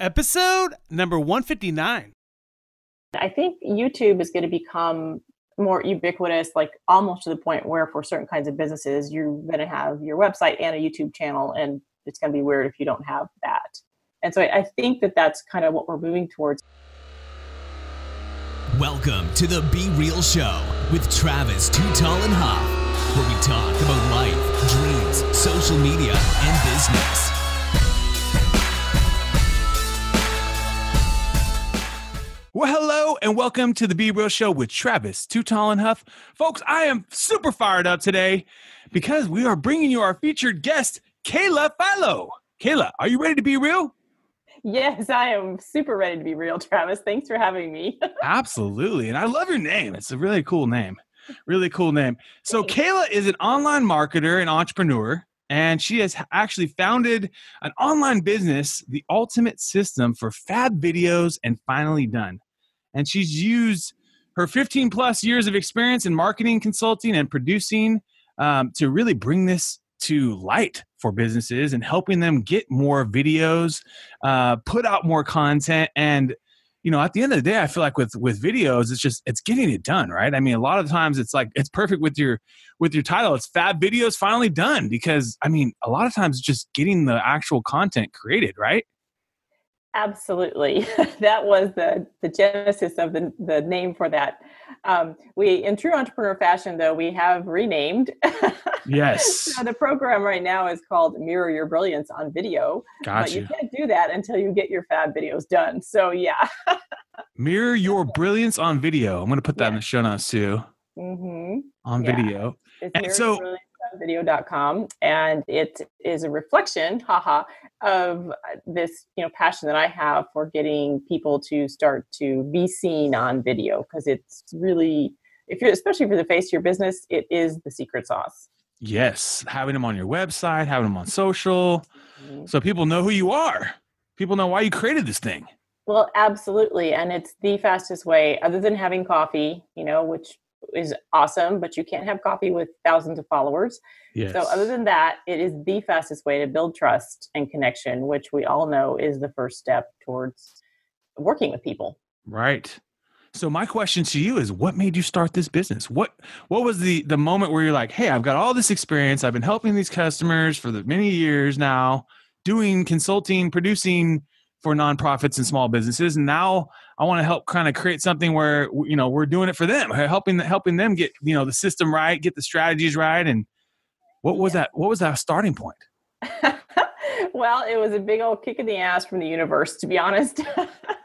Episode number 159. I think YouTube is going to become more ubiquitous, like almost to the point where for certain kinds of businesses, you're going to have your website and a YouTube channel, and it's going to be weird if you don't have that. And so I think that that's kind of what we're moving towards. Welcome to the Be Real Show with Travis Too Tall and Huff, where we talk about life, dreams, social media, and business. Well, hello and welcome to the Be Real Show with Travis Too Tall and Huff. Folks, I am super fired up today because we are bringing you our featured guest, Philo. Kayla, are you ready to be real? Yes, I am super ready to be real, Travis. Thanks for having me. Absolutely. And I love your name. It's a really cool name. Really cool name. So Kayla is an online marketer and entrepreneur, and she has actually founded an online business, The Ultimate System for Fab Videos and Finally Done. And she's used her 15 plus years of experience in marketing, consulting, and producing to really bring this to light for businesses and helping them get more videos, put out more content. And, you know, at the end of the day, I feel like with videos, it's getting it done, right? I mean, a lot of times it's like, it's perfect with your title. It's Fab Videos Finally Done, because I mean, a lot of times it's just getting the actual content created, right? Absolutely. That was the genesis of the name for that. We, in true entrepreneur fashion, though, we have renamed. Yes. So the program right now is called Mirror Your Brilliance on Video. But you can't do that until you get your Fab videos done. So yeah. Mirror Your Brilliance on Video. I'm going to put that in the show notes too. Mm-hmm. On video. It's mirroryourBrillianceonvideo.com, and it is a reflection, of this, passion that I have for getting people to start to be seen on video, because it's really, especially for the face of your business, it is the secret sauce. Yes, having them on your website, having them on social, so people know who you are. People know why you created this thing. Well, absolutely, and it's the fastest way, other than having coffee, which is awesome, but you can't have coffee with thousands of followers. Yes. So other than that, it is the fastest way to build trust and connection, which we all know is the first step towards working with people. Right. So my question to you is, what made you start this business? What was the moment where you're like, hey, I've got all this experience. I've been helping these customers for many years now, doing consulting, producing for nonprofits and small businesses. And now I want to help kind of create something where, we're doing it for them, helping them get, the system right, get the strategies right. And what was that? What was that starting point? Well, it was a big old kick in the ass from the universe, to be honest.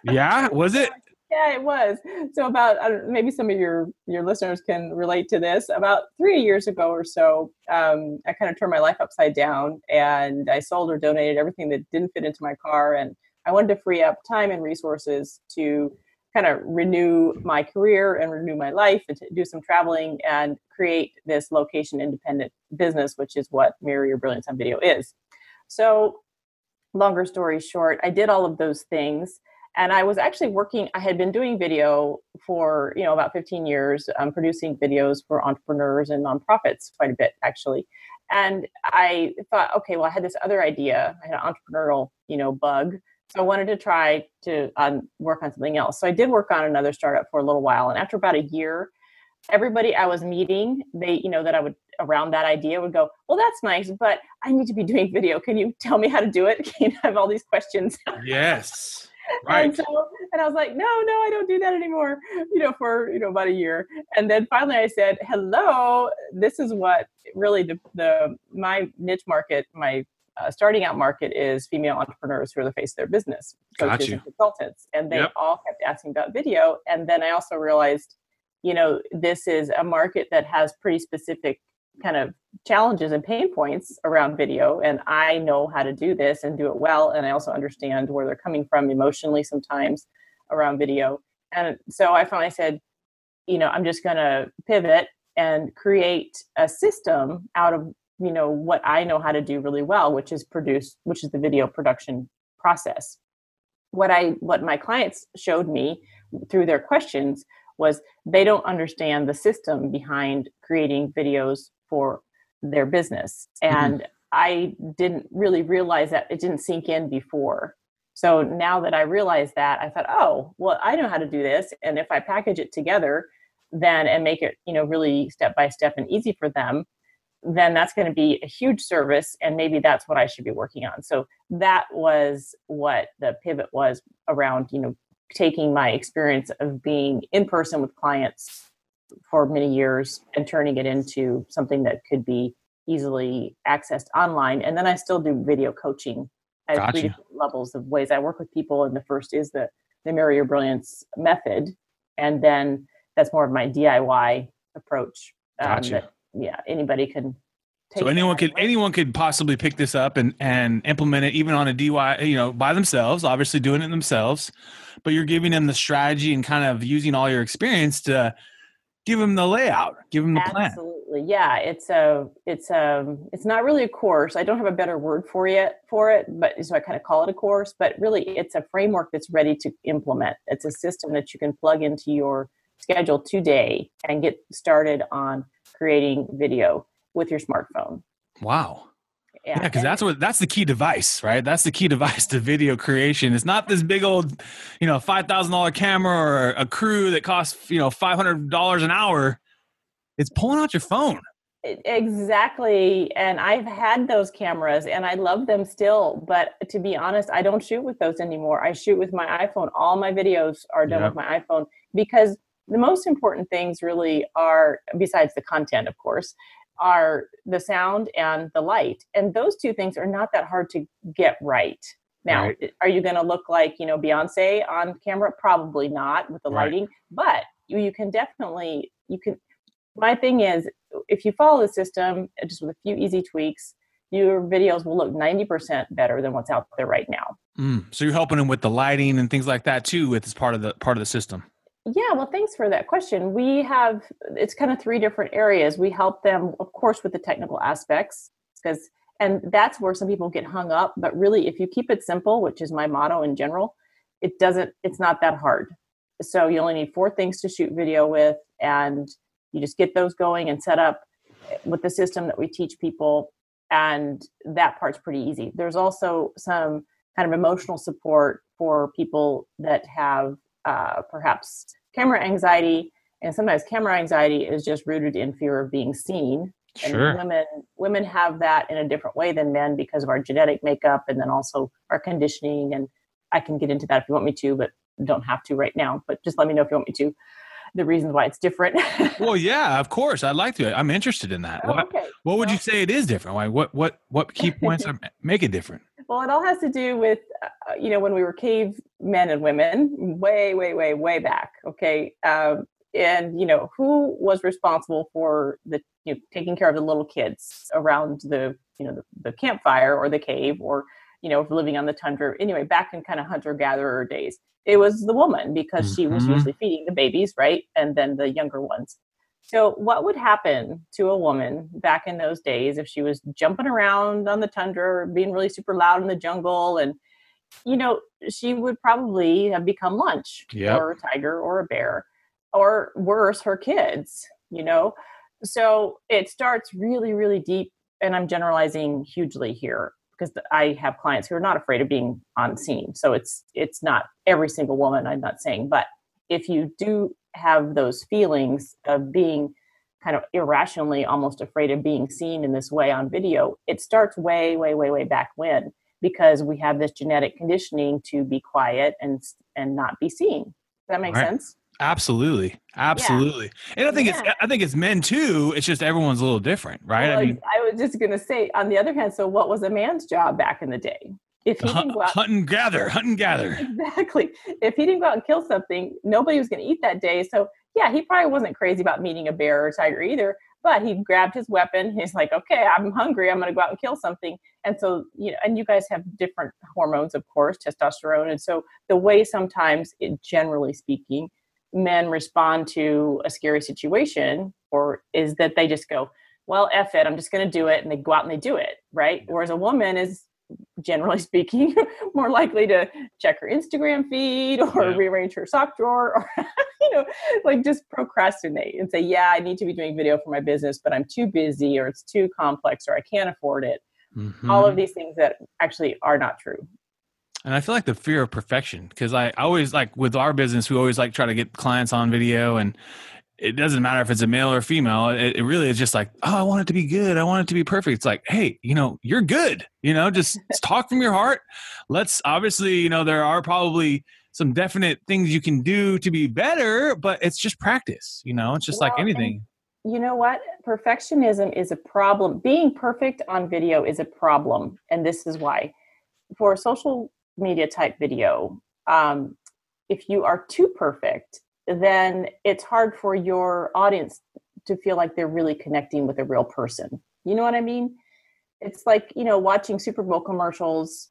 Yeah, was it? Yeah, it was. So about, maybe some of your listeners can relate to this. About 3 years ago or so, I kind of turned my life upside down, and I sold or donated everything that didn't fit into my car. And I wanted to free up time and resources to kind of renew my career and renew my life, and to do some traveling and create this location independent business, which is what Mirror Your Brilliance on Video is. So longer story short, I did all of those things. And I was actually I had been doing video for, about 15 years, producing videos for entrepreneurs and nonprofits quite a bit, actually. And I thought, okay, well, I had this other idea. I had an entrepreneurial, bug. So I wanted to try to work on something else. So I did work on another startup for a little while. And after about a year, everybody I was meeting, they, that I would, around that idea, would go, well, that's nice, but I need to be doing video. Can you tell me how to do it? I have all these questions. Yes. Right. And I was like, no, I don't do that anymore, for, about a year. And then finally I said, hello, this is what really my niche market, my starting out market is female entrepreneurs who are the face of their business, coaches and consultants. And they all kept asking about video. And then I also realized, this is a market that has pretty specific kind of challenges and pain points around video. And I know how to do this and do it well. And I also understand where they're coming from emotionally sometimes around video. And so I finally said, I'm just going to pivot and create a system out of, what I know how to do really well, which is the video production process. What my clients showed me through their questions was they don't understand the system behind creating videos for their business. And I didn't really realize that. It didn't sink in before. So now that I realized that, I thought, oh, well, I know how to do this. And if I package it together then and make it, really step by step and easy for them, then that's going to be a huge service. And maybe that's what I should be working on. So that was what the pivot was around, taking my experience of being in person with clients for many years and turning it into something that could be easily accessed online. And then I still do video coaching. I have 3 different levels of ways I work with people. And the first is the Marry Your Brilliance method. And then that's more of my DIY approach. Gotcha. Anybody can take. So anyone could possibly pick this up and implement it even on a DIY, by themselves, obviously doing it themselves, but you're giving them the strategy and kind of using all your experience to give them the layout, give them the plan. Absolutely. Yeah. It's not really a course. I don't have a better word for it, but so I kind of call it a course, but really it's a framework that's ready to implement. It's a system that you can plug into your schedule today and get started on creating video with your smartphone. Wow. Yeah, because that's the key device, right? That's the key device to video creation. It's not this big old, $5,000 camera or a crew that costs, $500 an hour. It's pulling out your phone. Exactly. And I've had those cameras and I love them still. But to be honest, I don't shoot with those anymore. I shoot with my iPhone. All my videos are done with my iPhone because the most important things really are, besides the content, of course, are the sound and the light. And those two things are not that hard to get right. Now, Are you going to look like, Beyonce on camera? Probably not with the lighting, but you can definitely, my thing is, if you follow the system just with a few easy tweaks, your videos will look 90% better than what's out there right now. So you're helping them with the lighting and things like that too, with as part of the system. Yeah, well, thanks for that question. It's kind of 3 different areas. We help them, of course, with the technical aspects, and that's where some people get hung up. But really, if you keep it simple, which is my motto in general, it's not that hard. So you only need 4 things to shoot video with, and you just get those going and set up with the system that we teach people. And that part's pretty easy. There's also some kind of emotional support for people that have perhaps camera anxiety, and sometimes camera anxiety is just rooted in fear of being seen. Sure. And women have that in a different way than men because of our genetic makeup and then also our conditioning. And I can get into that if you want me to, but don't have to right now. But just let me know if you want me to. The reasons why it's different. Well, yeah, of course. I'd like to. I'm interested in that. What would you say it is different? Why? What key points make it different? Well, it all has to do with, when we were cave men and women way, way, way, way back. Okay. And, who was responsible for taking care of the little kids around the campfire or the cave or, living on the tundra. Anyway, back in kind of hunter-gatherer days, it was the woman because she was usually feeding the babies, right? And then the younger ones. So what would happen to a woman back in those days if she was jumping around on the tundra, being really super loud in the jungle? And, she would probably have become lunch for a tiger or a bear, or worse, her kids, So it starts really, really deep. And I'm generalizing hugely here because I have clients who are not afraid of being on scene. So it's not every single woman, I'm not saying, but if you do have those feelings of being kind of irrationally almost afraid of being seen in this way on video, it starts way, way, way, way back when, because we have this genetic conditioning to be quiet and not be seen. Does that make sense? Absolutely. Yeah. And I think it's men too. It's just everyone's a little different, right? Well, I was just going to say, on the other hand, so what was a man's job back in the day? If he didn't go out, hunt and gather. Exactly. If he didn't go out and kill something, nobody was going to eat that day. So yeah, he probably wasn't crazy about meeting a bear or a tiger either, but he grabbed his weapon. He's like, okay, I'm hungry. I'm going to go out and kill something. And so, and you guys have different hormones, of course, testosterone. And so the way sometimes, generally speaking, men respond to a scary situation is that they just go, well, F it, I'm just going to do it. And they go out and they do it. Right. Whereas a woman is, generally speaking, more likely to check her Instagram feed or rearrange her sock drawer or, just procrastinate and say, yeah, I need to be doing video for my business, but I'm too busy or it's too complex or I can't afford it. All of these things that actually are not true. And I feel like the fear of perfection, because I always like with our business, we always like try to get clients on video, and it doesn't matter if it's a male or female. It really is just like, oh, I want it to be good. I want it to be perfect. It's like, hey, you're good. Just talk from your heart. Let's obviously, there are probably some definite things you can do to be better, but it's just practice. It's just like anything. You know what? Perfectionism is a problem. Being perfect on video is a problem. And this is why. For social media type video, if you are too perfect, then it's hard for your audience to feel like they're really connecting with a real person. You know what I mean? It's like, watching Super Bowl commercials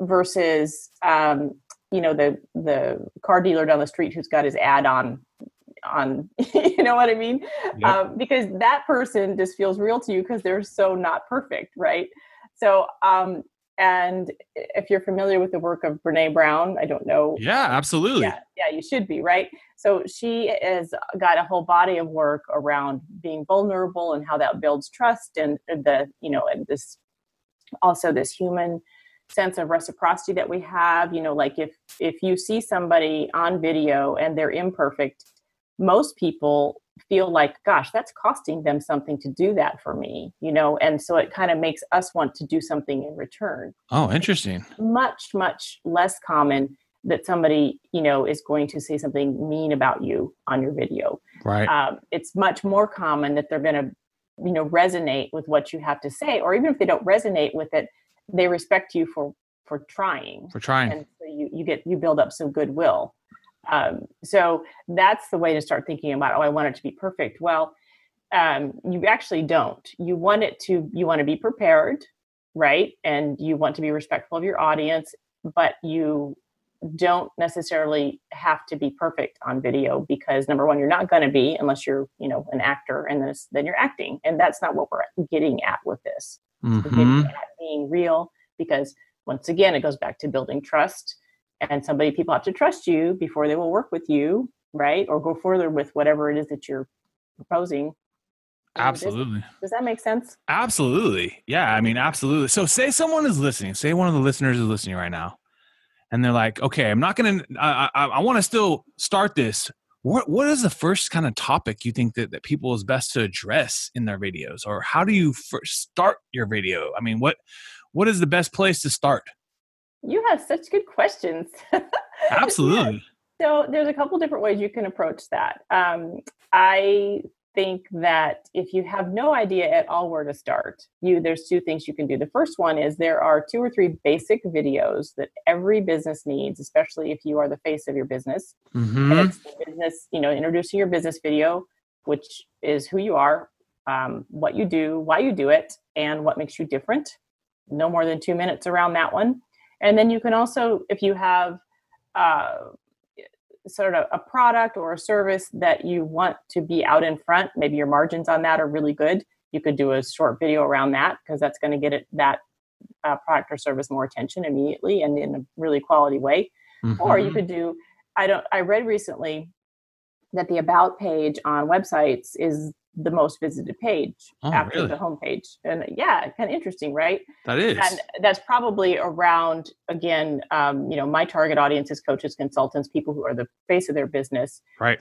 versus, the car dealer down the street who's got his ad on, you know what I mean? Yep. Because that person just feels real to you because they're so not perfect, right? So, and if you're familiar with the work of Brene Brown, I don't know. Yeah, absolutely. Yeah, you should be, right? So she has got a whole body of work around being vulnerable and how that builds trust, and and this also this human sense of reciprocity that we have. Like if you see somebody on video and they're imperfect, most people feel like, gosh, that's costing them something to do that for me, and so it kind of makes us want to do something in return. Oh, interesting. It's much, much less common that somebody, is going to say something mean about you on your video. Right. It's much more common that they're going to, resonate with what you have to say, or even if they don't resonate with it, they respect you for trying. And so you build up some goodwill. So that's the way to start thinking about, I want it to be perfect. Well, you actually don't. You want to be prepared, right? And you want to be respectful of your audience, but you don't necessarily have to be perfect on video, because number one, you're not going to be, unless you're, an actor, and then you're acting. And that's not what we're getting at with this. Mm-hmm. We're getting at being real, because once again, it goes back to building trust. And people have to trust you before they will work with you, right? Or go further with whatever it is that you're proposing. Absolutely. Does that make sense? Absolutely. Yeah, I mean, absolutely. So say someone is listening, say one of the listeners is listening right now, and they're like, okay, I'm not going to, I want to still start this. What is the first kind of topic you think that people is best to address in their videos? Or how do you first start your video? I mean, what is the best place to start? You have such good questions. Absolutely. Yeah. So there's a couple different ways you can approach that. I think that if you have no idea at all where to start, there's two things you can do. The first one is there are 2 or 3 basic videos that every business needs, especially if you are the face of your business. Mm-hmm. And it's the business, introducing your business video, which is who you are, what you do, why you do it, and what makes you different. No more than 2 minutes around that one. And then you can also, if you have sort of a product or a service that you want to be out in front, maybe your margins on that are really good, you could do a short video around that, because that's going to get that product or service more attention immediately and in a really quality way. Mm-hmm. Or you could do, I read recently that the about page on websites is the most visited page after the homepage. And yeah, kind of interesting, right? That is. And that's probably around, again, my target audience is coaches, consultants, people who are the face of their business. Right.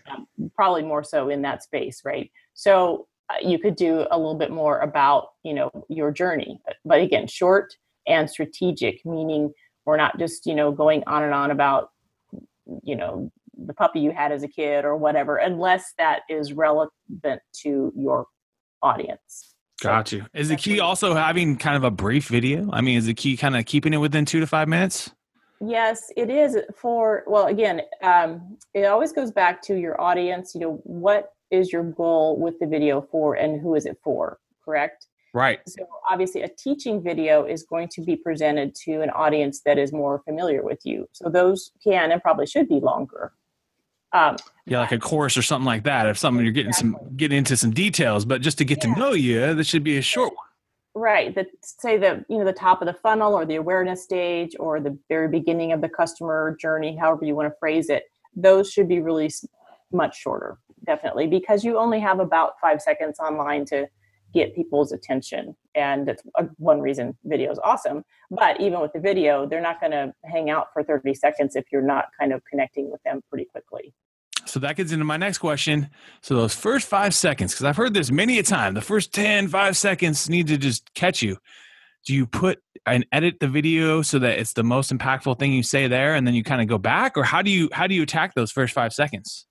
Probably more so in that space, right? So you could do a little bit more about, your journey. But again, short and strategic, meaning we're not just, going on and on about, the puppy you had as a kid or whatever, unless that is relevant to your audience. Got you. Is the key also having kind of a brief video? I mean, is the key kind of keeping it within 2 to 5 minutes? Yes, it is again, it always goes back to your audience. What is your goal with the video for, and who is it for? Correct? Right. So obviously a teaching video is going to be presented to an audience that is more familiar with you. So those can and probably should be longer. Like a course or something like that. If something you're getting into some details, but just to get to know you, this should be a short one. Right. The top of the funnel, or the awareness stage, or the very beginning of the customer journey, however you want to phrase it, those should be really much shorter, definitely, because you only have about 5 seconds online to get people's attention. And that's one reason video is awesome. But even with the video, they're not going to hang out for 30 seconds if you're not kind of connecting with them pretty quickly. So that gets into my next question. So those first 5 seconds, because I've heard this many a time, the first 5 seconds need to just catch you. Do you put and edit the video so that it's the most impactful thing you say there, and then you kind of go back? Or how do you attack those first 5 seconds?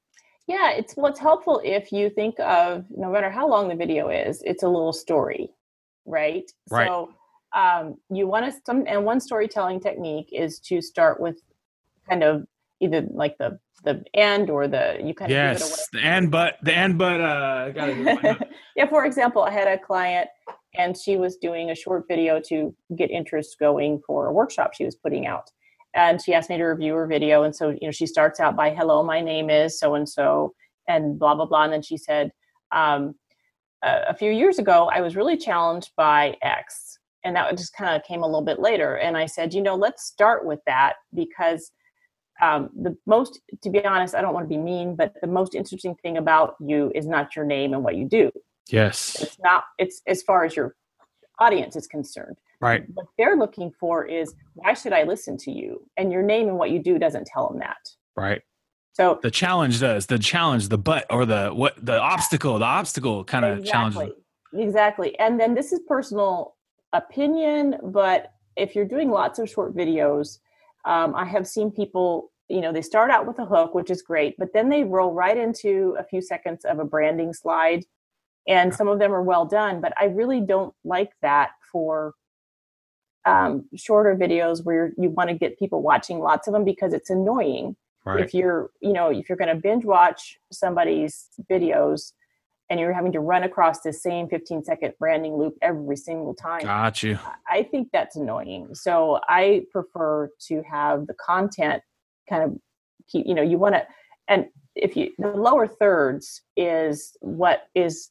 Yeah, it's what's helpful if you think of, no matter how long the video is, it's a little story, right? Right. So you want to, and one storytelling technique is to start with kind of either like the end or you kind of give it away. The and but gotta do my note. Yeah, for example, I had a client and she was doing a short video to get interest going for a workshop she was putting out. And she asked me to review her video. And so, she starts out by, hello, my name is so-and-so, and blah, blah, blah. And then she said, a few years ago, I was really challenged by X. And that just kind of came a little bit later. And I said, let's start with that because to be honest, I don't want to be mean, but the most interesting thing about you is not your name and what you do. Yes. It's as far as your audience is concerned. Right. What they're looking for is, why should I listen to you? And your name and what you do doesn't tell them that. Right. So the challenge does. The challenge, the but, or the obstacle kind of challenges. Exactly. And then this is personal opinion, but if you're doing lots of short videos, I have seen people, they start out with a hook, which is great, but then they roll right into a few seconds of a branding slide. And some of them are well done, but I really don't like that for shorter videos where you want to get people watching lots of them because it's annoying. Right. If you're going to binge watch somebody's videos and you're having to run across the same 15-second branding loop every single time. Got you. I think that's annoying. So I prefer to have the content kind of keep, you want to, and the lower thirds is what's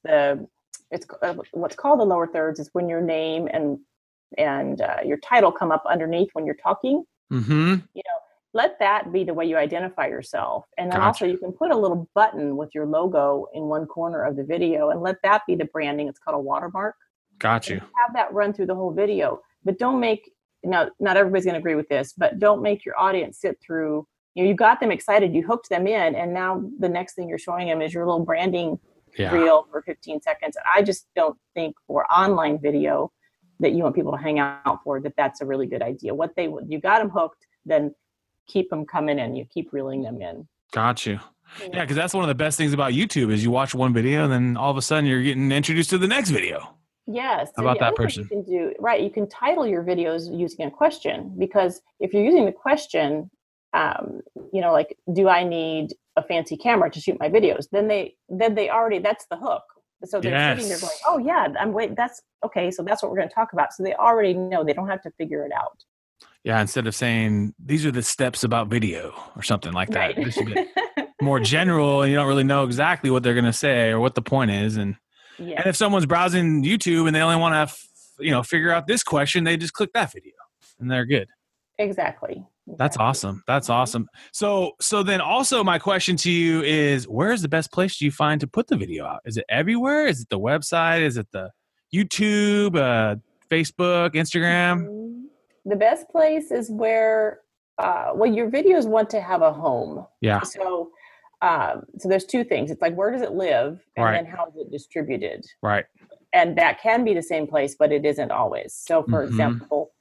called the lower thirds is when your name and your title come up underneath when you're talking. Mm-hmm. Let that be the way you identify yourself. And then also you can put a little button with your logo in one corner of the video and let that be the branding. It's called a watermark. Got you. Have that run through the whole video, but don't make, not everybody's going to agree with this, but don't make your audience sit through, you got them excited, you hooked them in, and now the next thing you're showing them is your little branding reel for 15 seconds. I just don't think for online video that you want people to hang out for, that's a really good idea. You got them hooked, then keep them coming in. You keep reeling them in. Got you. Yeah, because that's one of the best things about YouTube is you watch one video and then all of a sudden you're getting introduced to the next video. Yes. About that person. You can title your videos using a question, because if you're using the question, like, do I need a fancy camera to shoot my videos? Then they already, that's the hook. So they're sitting there going, oh yeah, that's okay. So that's what we're going to talk about. So they already know, they don't have to figure it out. Yeah. Instead of saying these are the steps about video or something like that, right. Just a bit more general, and you don't really know exactly what they're going to say or what the point is. And if someone's browsing YouTube and they only want to, figure out this question, they just click that video and they're good. Exactly. That's awesome. That's awesome. So then also my question to you is, where is the best place do you find to put the video out? Is it everywhere? Is it the website? Is it the YouTube, Facebook, Instagram? The best place is where, your videos want to have a home. Yeah. So there's two things. It's like, where does it live? And then how is it distributed? Right. And that can be the same place, but it isn't always. So for example,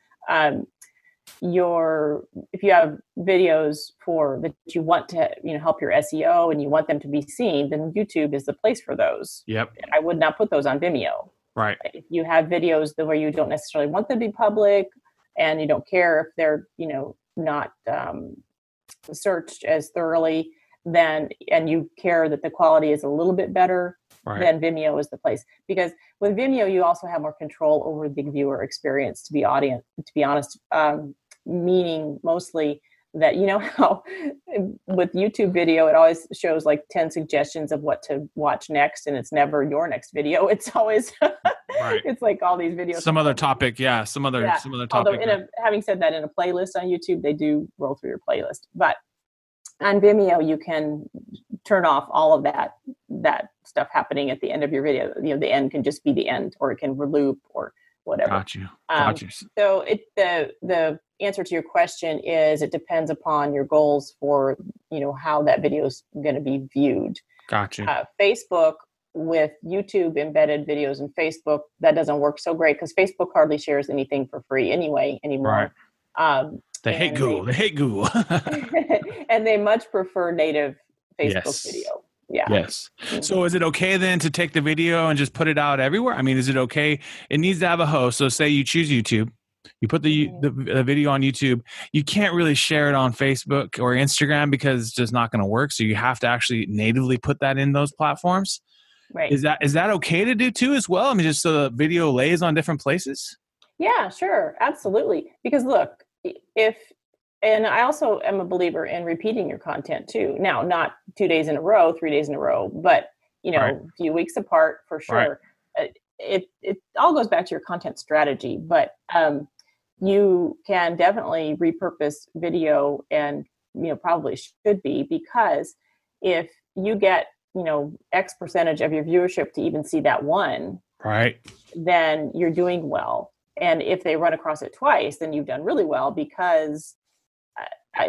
if you have videos that you want to, help your SEO and you want them to be seen, then YouTube is the place for those. Yep. I would not put those on Vimeo. Right. If you have videos where you don't necessarily want them to be public and you don't care if they're, not searched as thoroughly, and you care that the quality is a little bit better, then Vimeo is the place. Because with Vimeo, you also have more control over the viewer experience, to be honest, meaning mostly that, how with YouTube video, it always shows like 10 suggestions of what to watch next, and it's never your next video. It's always, it's like all these videos. Some other topic. Yeah. Some other topic. Although having said that, in a playlist on YouTube, they do roll through your playlist, but on Vimeo, you can turn off all of that stuff happening at the end of your video. The end can just be the end, or it can loop or whatever. Got you. Got you. So the answer to your question is it depends upon your goals for, how that video is going to be viewed. Got you. Facebook with YouTube embedded videos in Facebook, that doesn't work so great because Facebook hardly shares anything for free anymore. Right. They hate Google. They hate Google. And they much prefer native Facebook Yes. video. Yeah. Yes. Mm-hmm. So is it okay then to take the video and just put it out everywhere? I mean, is it okay? It needs to have a host. So say you choose YouTube, you put the video on YouTube. You can't really share it on Facebook or Instagram because it's just not going to work. So you have to actually natively put that in those platforms. Right. Is that okay to do too as well? I mean, just so the video lays on different places? Yeah, sure. Absolutely. Because look, and I also am a believer in repeating your content too. Now, not 2 days in a row, 3 days in a row, but, Right. a few weeks apart for sure. Right. It all goes back to your content strategy, but you can definitely repurpose video and, probably should be, because if you get, X percentage of your viewership to even see that one, right, then you're doing well. And if they run across it twice, then you've done really well because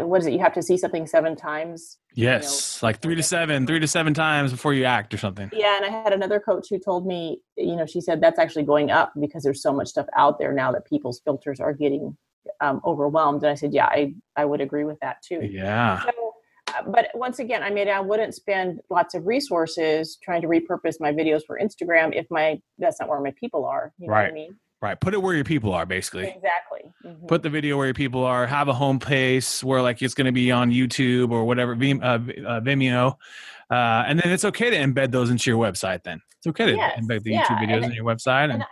what is it? You have to see something 7 times. Yes. Like 3 to 7 times before you act or something. Yeah. And I had another coach who told me, she said that's actually going up because there's so much stuff out there now that people's filters are getting overwhelmed. And I said, yeah, I would agree with that too. Yeah. So, but once again, I wouldn't spend lots of resources trying to repurpose my videos for Instagram if that's not where my people are. You know what I mean? Right. Put it where your people are, basically. Exactly. Mm-hmm. Put the video where your people are. Have a home place where like it's going to be on YouTube or whatever, Vimeo. And then it's okay to embed those into your website then. It's okay to embed the YouTube videos in your website. And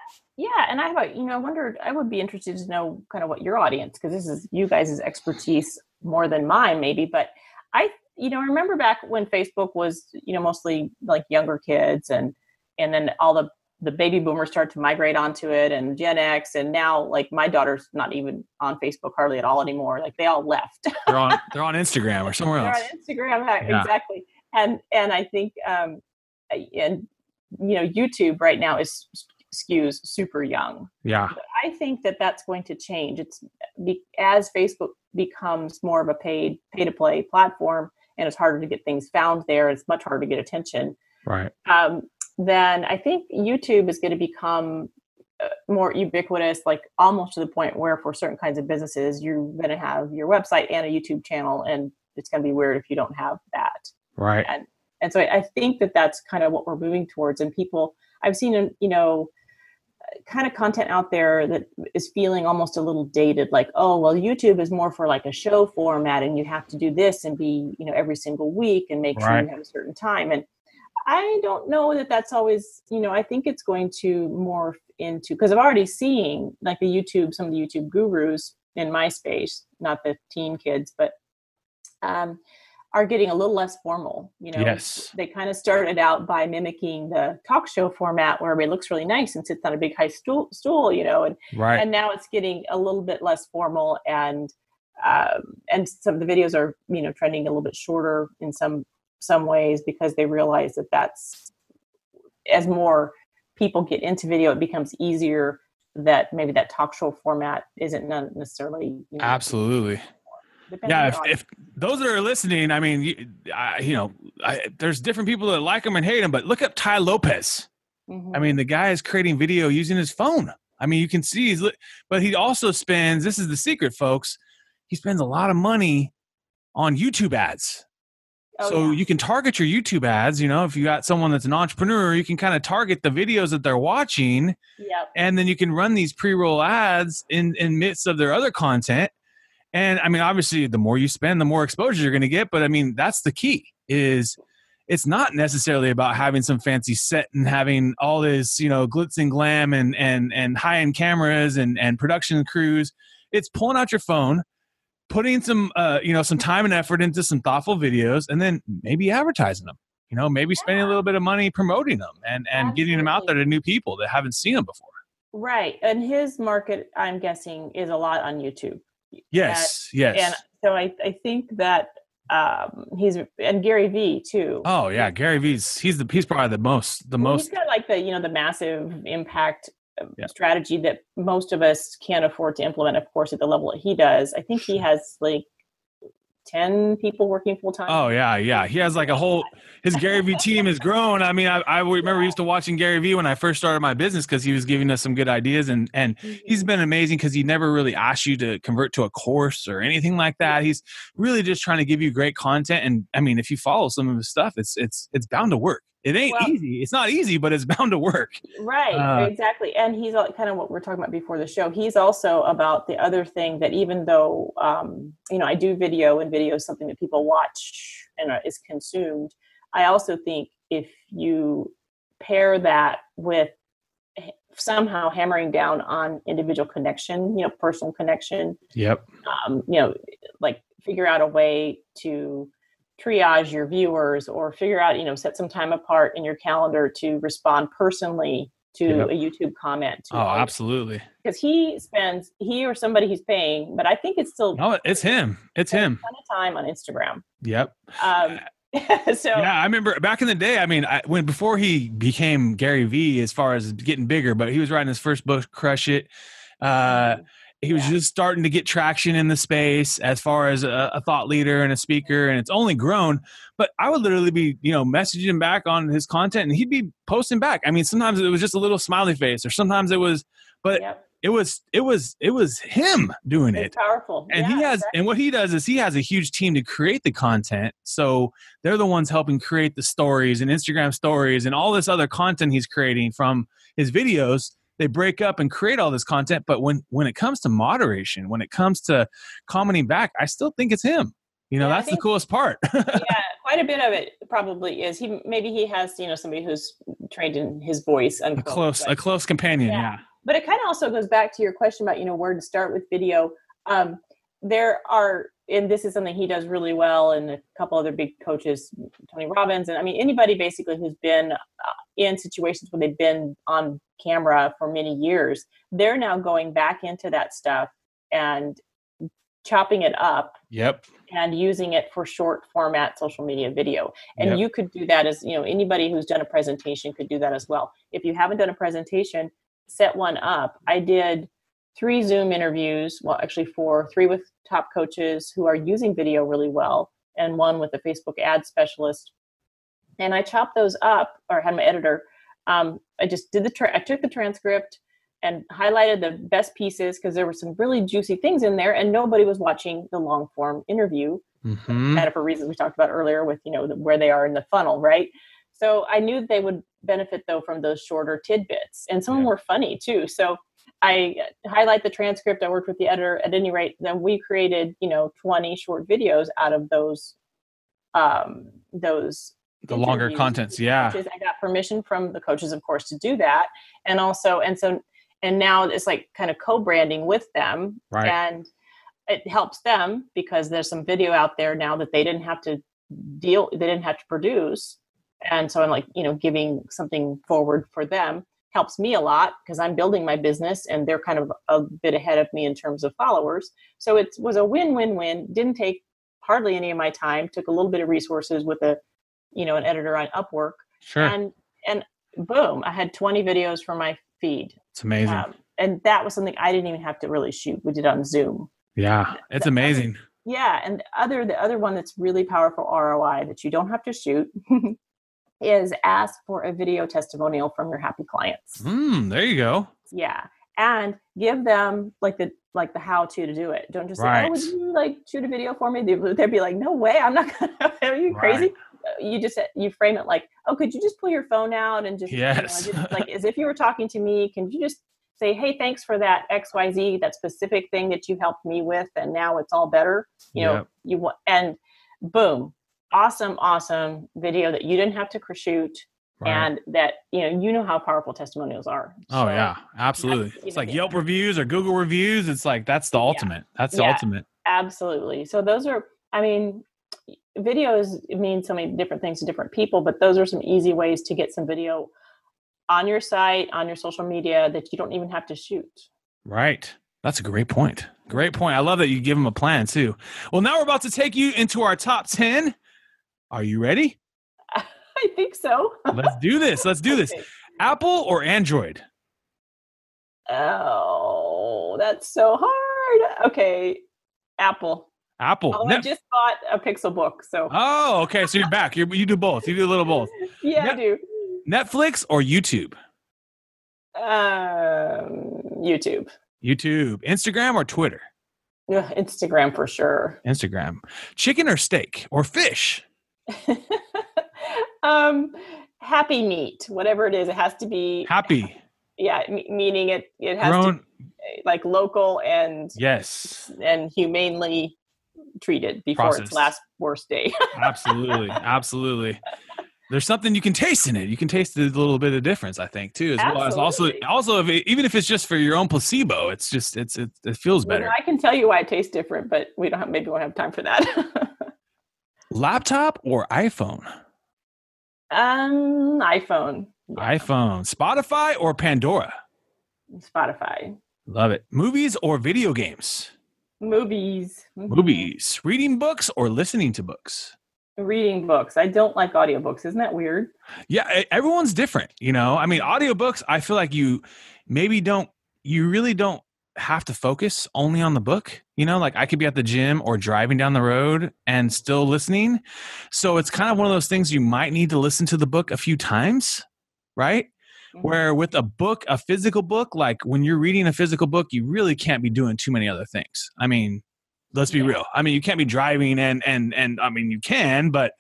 I have I wondered, I would be interested to know kind of what your audience, because this is you guys' expertise more than mine maybe, but I remember back when Facebook was, mostly like younger kids and then all the baby boomers start to migrate onto it and Gen X. And now like my daughter's not even on Facebook hardly at all anymore. Like they all left. they're on Instagram or somewhere else. They're on Instagram. Yeah. Exactly. And I think, YouTube right now skews super young. Yeah. But I think that's going to change. As Facebook becomes more of a pay to play platform and it's harder to get things found there. It's much harder to get attention. Right. Then I think YouTube is going to become more ubiquitous, like almost to the point where for certain kinds of businesses, you're going to have your website and a YouTube channel, and it's going to be weird if you don't have that. Right. And so I think that's kind of what we're moving towards. And people, I've seen, kind of content out there that is feeling almost a little dated, like, oh, well, YouTube is more for like a show format and you have to do this and be, every single week and make sure you have a certain time. And I don't know that that's always, I think it's going to morph into, because I've already seen like some of the YouTube gurus in my space, not the teen kids, but are getting a little less formal. Yes. They kind of started out by mimicking the talk show format where everybody looks really nice and sits on a big high stool, and now it's getting a little bit less formal and some of the videos are, trending a little bit shorter in some ways because they realize that's as more people get into video, it becomes easier that maybe that talk show format isn't necessarily. Absolutely. Yeah. If those that are listening, I mean, there's different people that like him and hate him, but look up Ty Lopez. Mm-hmm. I mean, the guy is creating video using his phone. I mean, you can see but he also spends, this is the secret, folks. He spends a lot of money on YouTube ads. You can target your YouTube ads, if you got someone that's an entrepreneur, you can kind of target the videos that they're watching. Yep. And then you can run these pre-roll ads in midst of their other content. And I mean, obviously the more you spend, the more exposure you're going to get. But I mean, that's the key is it's not necessarily about having some fancy set and having all this, glitz and glam and high-end cameras and production crews. It's pulling out your phone, putting some time and effort into some thoughtful videos, and then maybe advertising them, maybe spending a little bit of money promoting them and getting them out there to new people that haven't seen them before. Right. And his market, I'm guessing, is a lot on YouTube. Yes. And so I think that and Gary Vee too. Oh yeah. Gary Vee's, he's probably the most. He's got like the massive impact strategy that most of us can't afford to implement, of course, at the level that he does. I think he has like 10 people working full time. Oh yeah. He has like his Gary Vee team has grown. I mean, I remember used to watching Gary Vee when I first started my business because he was giving us some good ideas, and he's been amazing because he never really asked you to convert to a course or anything like that. He's really just trying to give you great content. And I mean, if you follow some of his stuff, it's bound to work. It ain't easy. It's not easy, but it's bound to work. Right, exactly. And he's kind of what we're talking about before the show. He's also about the other thing that even though, I do video, and video is something that people watch and is consumed, I also think if you pair that with somehow hammering down on individual connection, personal connection. Yep. Like figure out a way to triage your viewers, or figure out, set some time apart in your calendar to respond personally to a YouTube comment. Absolutely. Because he or somebody he's paying, but I think it's still. No, it's him. It's him. A ton of time on Instagram. Yep. So yeah, I remember back in the day. I mean, before he became Gary Vee, as far as getting bigger, but he was writing his first book, Crush It. He was just starting to get traction in the space as far as a thought leader and a speaker, and it's only grown. But I would literally be, messaging him back on his content, and he'd be posting back. I mean, sometimes it was just a little smiley face, or sometimes it was, but it was him doing it. It's powerful. And and what he does is he has a huge team to create the content. So they're the ones helping create the stories and Instagram stories and all this other content he's creating from his videos. They break up and create all this content. But when it comes to moderation, when it comes to commenting back, I still think it's him. That's the coolest part. Quite a bit of it probably is. Maybe he has, somebody who's trained in his voice. Unquote, a close companion. Yeah. But it kind of also goes back to your question about, where to start with video. There are, and this is something he does really well, and a couple other big coaches, Tony Robbins, and I mean, anybody basically who's been in situations where they've been on camera for many years, they're now going back into that stuff and chopping it up. Yep. And using it for short format social media video. And you could do that as, anybody who's done a presentation could do that as well. If you haven't done a presentation, set one up. I did 3 Zoom interviews, well, actually 4, 3 with top coaches who are using video really well, and 1 with a Facebook ad specialist. And I chopped those up, or had my editor. I just did I took the transcript and highlighted the best pieces, because there were some really juicy things in there, and nobody was watching the long form interview, kind of for reasons we talked about earlier with, where they are in the funnel, right? So I knew that they would benefit though from those shorter tidbits, and some of them were funny too. So I highlight the transcript. I worked with the editor. At any rate, then we created, 20 short videos out of those the longer contents. Yeah. I got permission from the coaches, of course, to do that. And now it's like kind of co-branding with them. Right. And it helps them because there's some video out there now that they didn't have to produce. And so I'm like, giving something forward for them helps me a lot, because I'm building my business and they're kind of a bit ahead of me in terms of followers. So it was a win-win-win. Didn't take hardly any of my time, took a little bit of resources with an editor on Upwork. Sure. And boom, I had 20 videos for my feed. It's amazing. And that was something I didn't even have to really shoot. We did it on Zoom. Yeah, it's amazing. Yeah. And the other one that's really powerful ROI that you don't have to shoot is ask for a video testimonial from your happy clients. There you go. Yeah. And give them like the how-to to do it. Don't just say, would you shoot a video for me? They'd be like, no way. I'm not going to, are you crazy? You frame it like, oh, could you just pull your phone out and just, just like as if you were talking to me, can you just say, hey, thanks for that XYZ, that specific thing that you helped me with, and now it's all better. And boom, awesome video that you didn't have to shoot. Right. And that, how powerful testimonials are. Oh, so, yeah, absolutely. It's like Yelp reviews or Google reviews. It's like, that's the ultimate. That's the ultimate. Absolutely. So those are, videos mean so many different things to different people, but those are some easy ways to get some video on your site, on your social media, that you don't even have to shoot. Right. That's a great point. Great point. I love that you give them a plan too. Well, now we're about to take you into our top 10. Are you ready? I think so. Let's do this. Okay. Apple or Android? Oh, that's so hard. Okay, Apple. Apple. Oh, I just bought a Pixel book, so. Oh, okay. So you're back. You do both. You do a little both. Yeah, I do. Netflix or YouTube? YouTube. YouTube. Instagram or Twitter? Instagram for sure. Instagram. Chicken or steak or fish? Happy meat, whatever it is, it has to be happy. Yeah, meaning it has grown, to be like local and yes, and humanely treated before its last worst day. Absolutely. There's something you can taste in it. You can taste a little bit of difference, I think, too, as well as also even if it's just for your own placebo, it's just it feels better. Well, I can tell you why it tastes different, but maybe we won't have time for that. Laptop or iPhone? iPhone. Yeah. iPhone. Spotify or Pandora? Spotify. Love it. Movies or video games? Movies. Mm-hmm. Movies. Reading books or listening to books? Reading books. I don't like audiobooks. Isn't that weird? Yeah, everyone's different, I mean, audiobooks, I feel like you really don't have to focus only on the book. Like I could be at the gym or driving down the road and still listening. So it's kind of one of those things you might need to listen to the book a few times, right? Mm-hmm. Where with a book, a physical book, like when you're reading a physical book, you really can't be doing too many other things. I mean, let's be real. I mean, you can't be driving and I mean, you can, but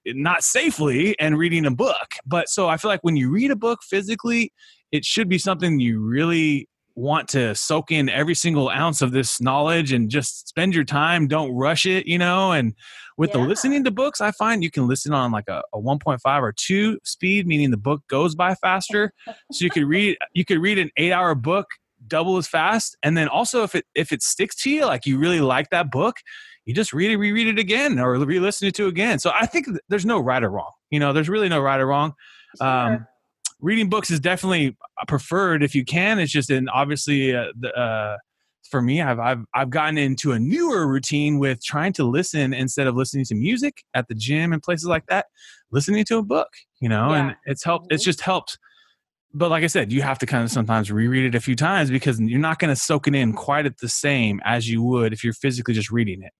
not safely and reading a book. But so I feel like when you read a book physically, it should be something you really want to soak in every single ounce of this knowledge and just spend your time. Don't rush it, and with the listening to books, I find you can listen on like a 1.5 or 2 speed, meaning the book goes by faster. So you could read an 8-hour book double as fast. And then also if it sticks to you, like you really like that book, you just reread it again or re-listen to it again. So I think there's no right or wrong. There's really no right or wrong. Sure. Reading books is definitely preferred if you can. It's just, and obviously for me, I've gotten into a newer routine with trying to listen instead of listening to music at the gym and places like that, listening to a book, and it's helped. It's just helped. But like I said, you have to kind of sometimes reread it a few times because you're not going to soak it in quite at the same as you would if you're physically just reading it.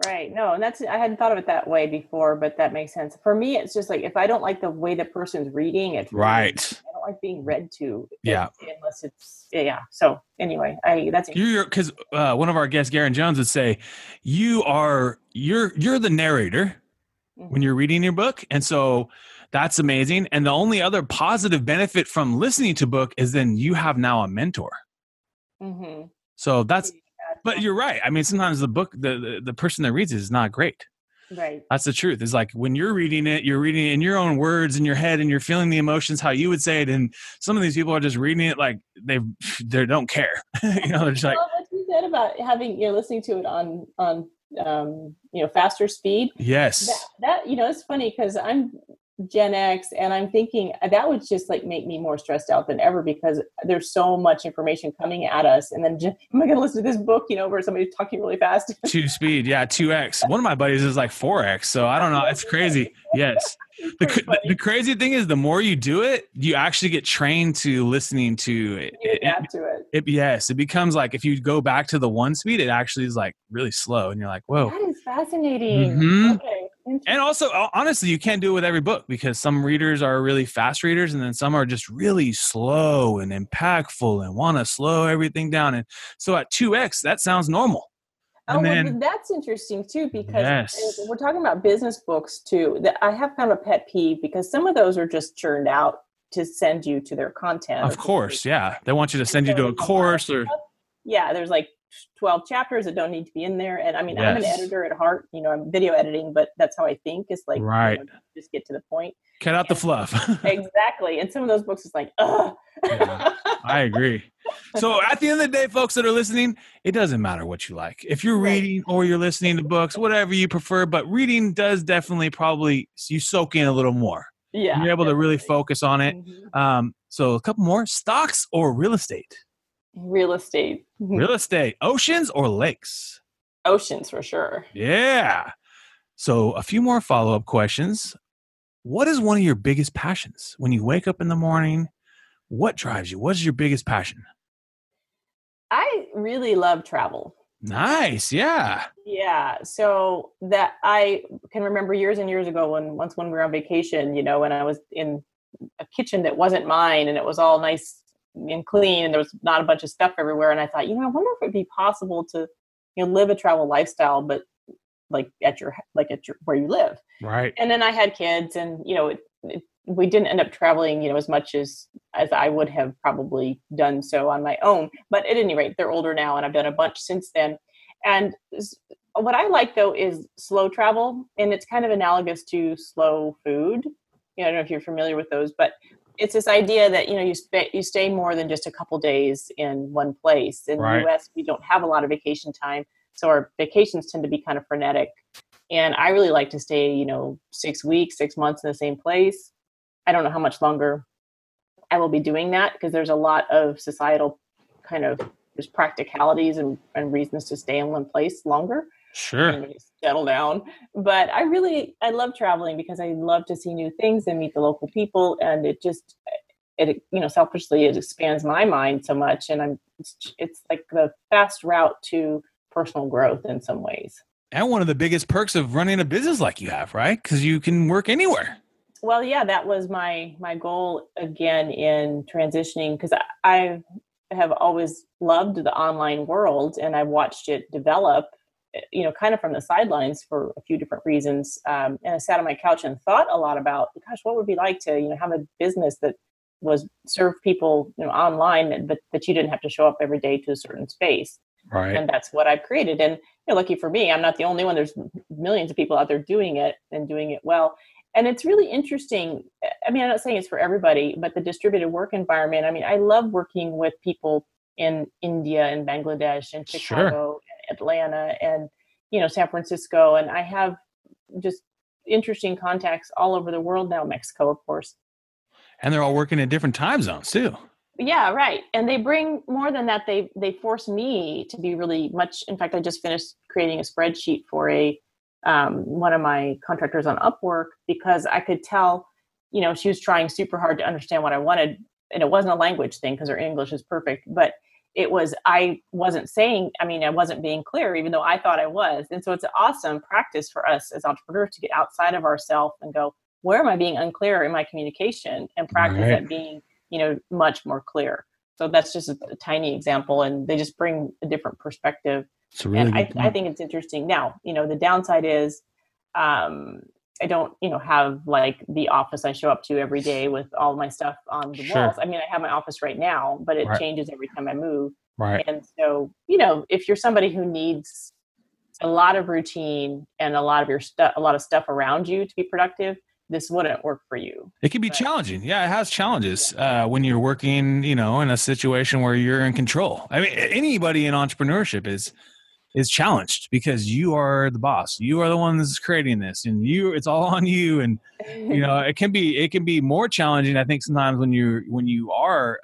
Right. No, and I hadn't thought of it that way before, but that makes sense. For me, it's just like if I don't like the way the person's reading, it's right. I don't like being read to. Yeah. Unless it's So anyway, that's because one of our guests, Garen Jones, would say you're the narrator when you're reading your book, and so that's amazing. And the only other positive benefit from listening to a book is then you have now a mentor. Mm-hmm. So but you're right. I mean, sometimes the book, the person that reads it is not great. Right. That's the truth. It's like when you're reading it in your own words in your head and you're feeling the emotions how you would say it. And some of these people are just reading it like they don't care. They're just like. Well, what you said about you're listening to it on faster speed. Yes. That it's funny because I'm Gen X and I'm thinking that would just like make me more stressed out than ever because there's so much information coming at us. And then am I going to listen to this book, where somebody's talking really fast? 2 speed. Yeah. 2X. One of my buddies is like 4X. So I don't know. It's crazy. Yes. The crazy thing is the more you do it, you actually get trained to listening to it. You adapt to it. Yes. It becomes like, if you go back to the 1 speed, it actually is like really slow. And you're like, whoa. That is fascinating. Mm-hmm. Okay. And also, honestly, you can't do it with every book because some readers are really fast readers and then some are just really slow and impactful and want to slow everything down. And so at 2X, that sounds normal. Well, that's interesting too because we're talking about business books too. That I have kind of a pet peeve because some of those are just churned out to send you to their content. Of course, yeah. They want you to send you to a course or... Yeah, there's like 12 chapters that don't need to be in there. And I mean, I'm an editor at heart, I'm video editing, but that's how I think is like, right. Just get to the point. Cut out the fluff. Exactly. And some of those books is like, ugh. Yeah, I agree. So at the end of the day, folks that are listening, it doesn't matter what you like. If you're reading or you're listening to books, whatever you prefer, but reading does definitely probably, you soak in a little more. Yeah. You're able to really focus on it. Mm-hmm. So a couple more, stocks or real estate? Real estate. Real estate. Oceans or lakes? Oceans for sure. Yeah. So a few more follow-up questions. What is one of your biggest passions? When you wake up in the morning, What drives you? What's your biggest passion? I really love travel. Nice. Yeah. Yeah. So that I can remember years and years ago when we were on vacation, when I was in a kitchen that wasn't mine and it was all nice and clean and there was not a bunch of stuff everywhere. And I thought, I wonder if it'd be possible to, live a travel lifestyle, but at your where you live. Right. And then I had kids and, we didn't end up traveling, as much as I would have probably done so on my own. But at any rate, they're older now and I've done a bunch since then. And what I like though is slow travel, and it's kind of analogous to slow food. I don't know if you're familiar with those, but it's this idea that, you stay more than just a couple days in one place. In the US, we don't have a lot of vacation time. So our vacations tend to be kind of frenetic. And I really like to stay, 6 weeks, 6 months in the same place. I don't know how much longer I will be doing that because there's a lot of societal kind of there's practicalities and reasons to stay in one place longer. Sure. And settle down. But I love traveling because I love to see new things and meet the local people. And it selfishly, it expands my mind so much. And it's like the fast route to personal growth in some ways. And one of the biggest perks of running a business like you have, right? Because you can work anywhere. Well, yeah, that was my goal again in transitioning, because I have always loved the online world and I watched it develop, kind of from the sidelines for a few different reasons. And I sat on my couch and thought a lot about, gosh, what would it be like to, have a business that was serve people, online, but you didn't have to show up every day to a certain space. Right. And that's what I've created. And lucky for me, I'm not the only one. There's millions of people out there doing it and doing it well. And it's really interesting. I mean, I'm not saying it's for everybody, but the distributed work environment. I mean, I love working with people in India and Bangladesh and Chicago and Atlanta and, San Francisco. And I have just interesting contacts all over the world now, Mexico, of course. And they're all working in different time zones too. Yeah, right. And they bring more than that. They force me to be really much. In fact, I just finished creating a spreadsheet for one of my contractors on Upwork, because I could tell, she was trying super hard to understand what I wanted. And it wasn't a language thing because her English is perfect, but I wasn't being clear, even though I thought I was. And so it's an awesome practice for us as entrepreneurs to get outside of ourselves and go, where am I being unclear in my communication, and practice at being, much more clear. So that's just a tiny example, and they just bring a different perspective. Really, and I think it's interesting. Now, the downside is I don't, have like the office I show up to every day with all my stuff on the walls. I mean, I have my office right now, but it changes every time I move. Right. And so, if you're somebody who needs a lot of routine and a lot of stuff around you to be productive, this wouldn't work for you. It can be challenging. Yeah, it has challenges when you're working, in a situation where you're in control. I mean, anybody in entrepreneurship is challenged because you are the boss. You are the one that's creating this, and it's all on you. And it can be more challenging, I think, sometimes when you are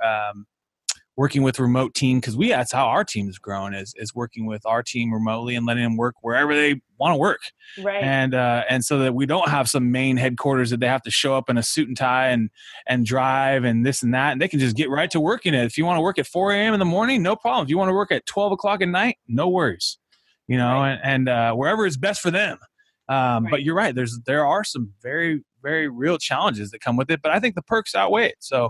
working with remote team, because that's how our team is growing, is working with our team remotely and letting them work wherever they want to work. Right. And so that we don't have some main headquarters that they have to show up in a suit and tie and drive and this and that. And they can just get right to working it. If you want to work at 4 a.m. in the morning, no problem. If you want to work at 12 o'clock at night, no worries. And wherever is best for them. But you're right. There are some very, very real challenges that come with it, but I think the perks outweigh it. So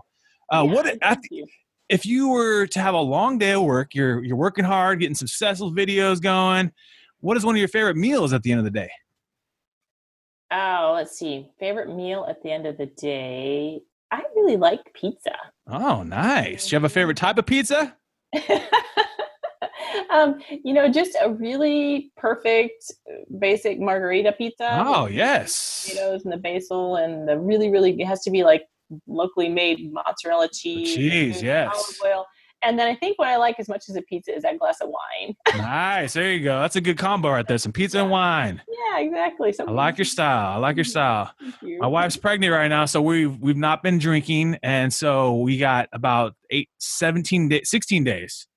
if you were to have a long day of work, you're working hard, getting some successful videos going, what is one of your favorite meals at the end of the day? Oh, let's see. Favorite meal at the end of the day. I really like pizza. Oh, nice. Do you have a favorite type of pizza? Just a really perfect basic margarita pizza. Oh, yes. Potatoes and the basil and the really, really, it has to be like locally made mozzarella cheese. Yes. Olive oil. And then I think what I like as much as a pizza is that glass of wine. Nice. There you go. That's a good combo right there. Some pizza and wine. Yeah, exactly. I like your style. Thank you. My wife's pregnant right now, so we've not been drinking. And so we got about 16 days.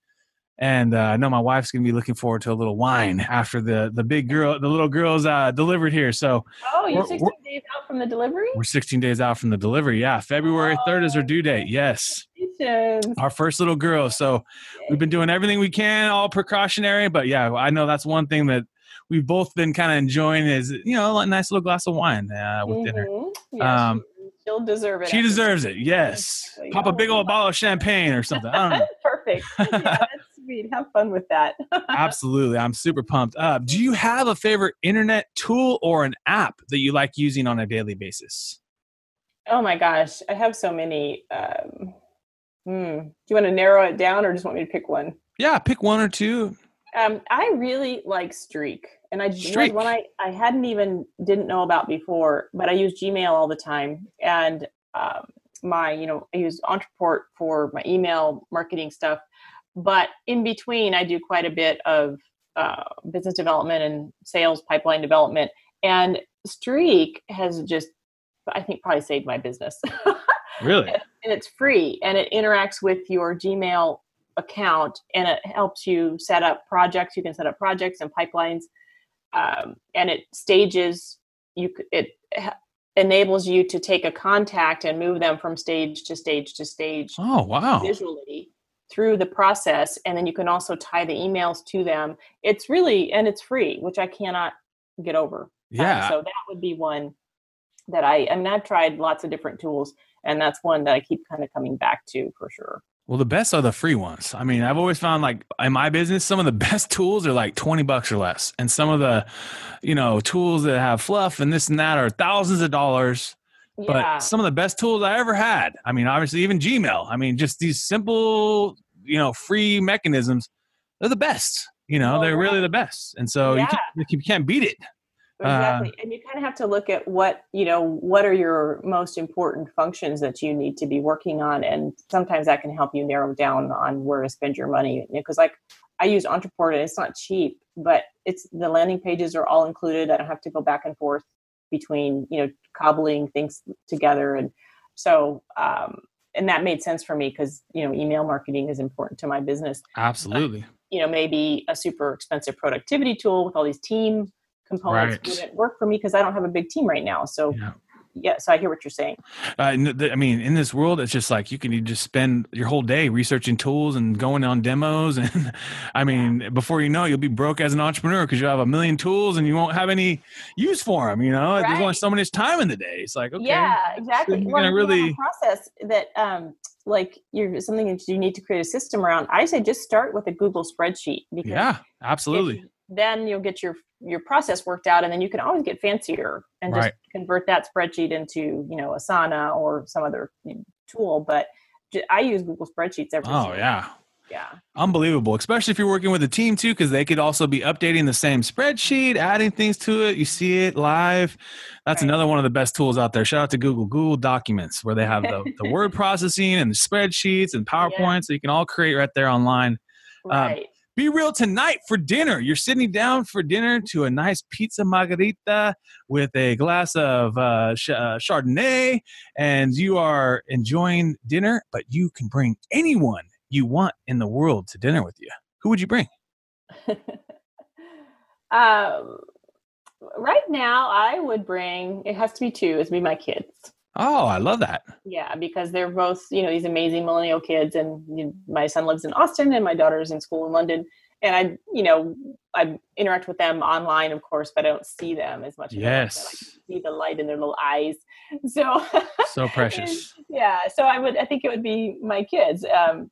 And I know my wife's going to be looking forward to a little wine after the little girl's delivered here. So you're 16 days out from the delivery? We're 16 days out from the delivery. Yeah. February 3rd is her due date. Yes. Congratulations. Our first little girl. So we've been doing everything we can, all precautionary. But yeah, I know that's one thing that we've both been kind of enjoying is, a nice little glass of wine with dinner. Yeah, she'll deserve it. She deserves it. Yes. Exactly. Pop a big old bottle of champagne or something. I don't know. Perfect. Yeah, that's sweet. Have fun with that. Absolutely. I'm super pumped. Do you have a favorite internet tool or an app that you like using on a daily basis? Oh my gosh. I have so many. Do you want to narrow it down or just want me to pick one? Yeah, pick one or two. I really like Streak. And Streak. one I didn't know about before, but I use Gmail all the time. And I use Entreport for my email marketing stuff. But in between, I do quite a bit of business development and sales pipeline development. And Streak has just, I think, probably saved my business. Really? And it's free, and it interacts with your Gmail account, and it helps you set up projects. You can set up projects and pipelines, and it stages. It enables you to take a contact and move them from stage to stage to stage. Oh, wow. Visually through the process, and then you can also tie the emails to them. It's it's free, which I cannot get over. Yeah. So that would be one that I've tried lots of different tools, and that's one that I keep kind of coming back to for sure. Well, the best are the free ones. I mean, I've always found like in my business, some of the best tools are like $20 or less. And some of the, tools that have fluff and this and that are thousands of dollars. Yeah. But some of the best tools I ever had, I mean, obviously even Gmail, I mean, just these simple, free mechanisms, they're the best, they're really the best. And so you can't beat it. Exactly. And you kind of have to look at what are your most important functions that you need to be working on. And sometimes that can help you narrow down on where to spend your money. Because like I use Entreport, and it's not cheap, but the landing pages are all included. I don't have to go back and forth between, cobbling things together. And so, and that made sense for me because, email marketing is important to my business. Absolutely. But, maybe a super expensive productivity tool with all these team components wouldn't work for me because I don't have a big team right now. So so I hear what you're saying. I mean, in this world, it's just like you just spend your whole day researching tools and going on demos. And I mean, before you know, you'll be broke as an entrepreneur because you'll have a million tools and you won't have any use for them. There's only so much time in the day. It's like, okay. Yeah, exactly. So you're gonna really a process that, you're something that you need to create a system around. I say just start with a Google spreadsheet. Because absolutely. Then you'll get your process worked out, and then you can always get fancier and just convert that spreadsheet into, Asana or some other tool. But I use Google spreadsheets every day. Oh, yeah. Yeah. Unbelievable. Especially if you're working with a team too, because they could also be updating the same spreadsheet, adding things to it. You see it live. That's another one of the best tools out there. Shout out to Google Documents, where they have the word processing and the spreadsheets and PowerPoint. So you can all create right there online. Right. Be real tonight for dinner. You're sitting down for dinner to a nice pizza margarita with a glass of Chardonnay, and you are enjoying dinner, but you can bring anyone you want in the world to dinner with you. Who would you bring? Right now, I would bring, it has to be two, it's be my kids. Oh, I love that. Yeah, because they're both, these amazing millennial kids, and my son lives in Austin and my daughter's in school in London. And I interact with them online, of course, but I don't see them as much. Yes. I see the light in their little eyes. So precious. So I think it would be my kids. I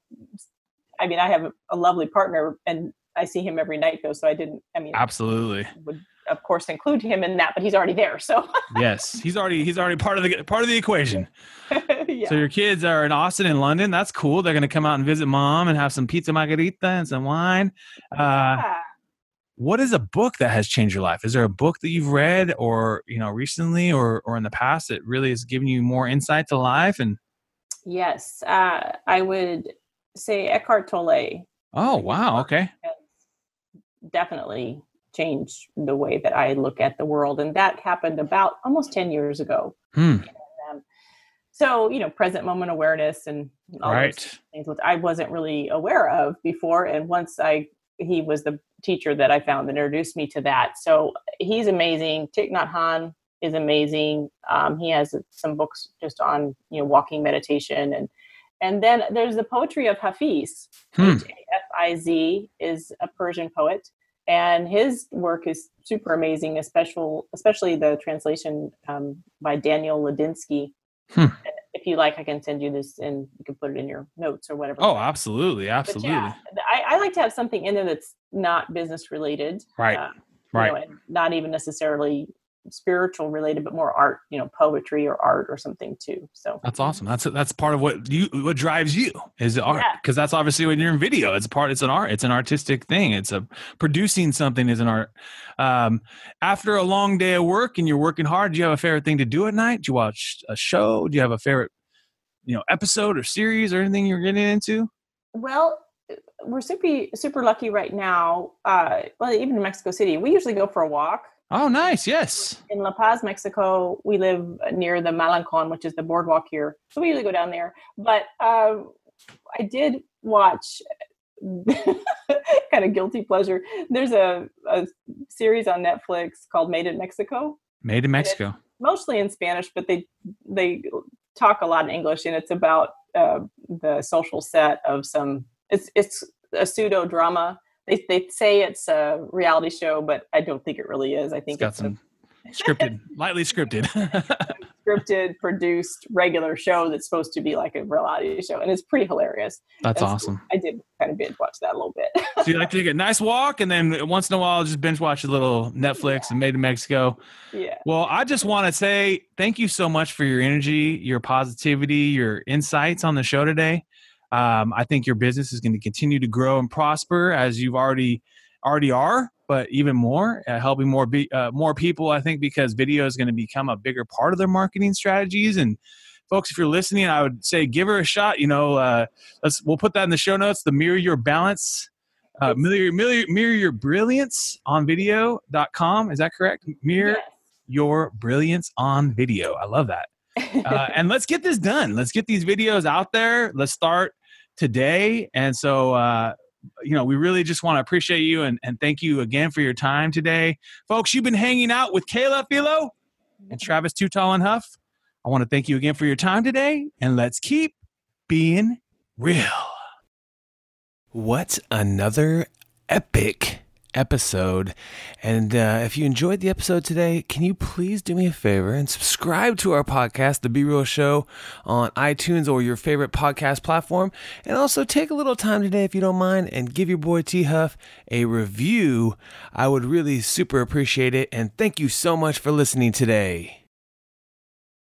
have a lovely partner, and I see him every night though. So absolutely would of course include him in that, but he's already there. So yes, he's already part of the equation. Yeah. So your kids are in Austin and London. That's cool. They're going to come out and visit mom and have some pizza margarita and some wine. What is a book that has changed your life? Is there a book that you've read or, recently or in the past that really has given you more insight to life? And yes, I would say Eckhart Tolle. Oh, wow. Okay. Definitely changed the way that I look at the world. And that happened about almost 10 years ago. So, present moment awareness and all those things, which I wasn't really aware of before. And once he was the teacher that I found that introduced me to that. So he's amazing. Thich Nhat Hanh is amazing. He has some books just on, walking meditation, And then there's the poetry of Hafiz. Hafiz is a Persian poet, and his work is super amazing, especially the translation by Daniel Ladinsky. If you like, I can send you this and you can put it in your notes or whatever. Oh, absolutely. Absolutely. Yeah, I like to have something in there that's not business related. Right. And not even necessarily spiritual related, but more art, poetry or art or something too. So that's awesome. That's part of what drives you is art, because that's obviously when you're in video. It's an art. It's an artistic thing. It's producing something is an art. After a long day of work and you're working hard, do you have a favorite thing to do at night? Do you watch a show? Do you have a favorite, episode or series or anything you're getting into? Well, we're super lucky right now. Even in Mexico City, we usually go for a walk. Oh, nice. Yes. In La Paz, Mexico, we live near the Malancon, which is the boardwalk here. So we usually go down there. But I did watch, kind of guilty pleasure. There's a series on Netflix called Made in Mexico. Made in Mexico. Mostly in Spanish, but they talk a lot in English. And it's about the social set of it's a pseudo drama. They say it's a reality show, but I don't think it really is. I think it's got some scripted, lightly scripted. Scripted, produced, regular show that's supposed to be like a reality show. And it's pretty hilarious. That's awesome. I did kind of binge watch that a little bit. So you like to take a nice walk and then once in a while just binge watch a little Netflix and Made in Mexico. Yeah. Well, I just want to say thank you so much for your energy, your positivity, your insights on the show today. I think your business is going to continue to grow and prosper as you've already are, but even more, helping more people, I think, because video is going to become a bigger part of their marketing strategies. And folks, if you're listening, I would say give her a shot. We'll put that in the show notes, the Mirror Your Balance, Mirror Your Brilliance on video.com. Is that correct? Mirror Your Brilliance on video. I love that. And let's get this done. Let's get these videos out there. Let's start today. And so, we really just want to appreciate you and thank you again for your time today. Folks, you've been hanging out with Kayla, Philo, and Travis Too Tall and Huff. I want to thank you again for your time today, and let's keep being real. What another epic episode. And if you enjoyed the episode today, can you please do me a favor and subscribe to our podcast, The Be Real Show, on iTunes or your favorite podcast platform, and also take a little time today, if you don't mind, and give your boy T Huff a review. I would really super appreciate it, and thank you so much for listening today.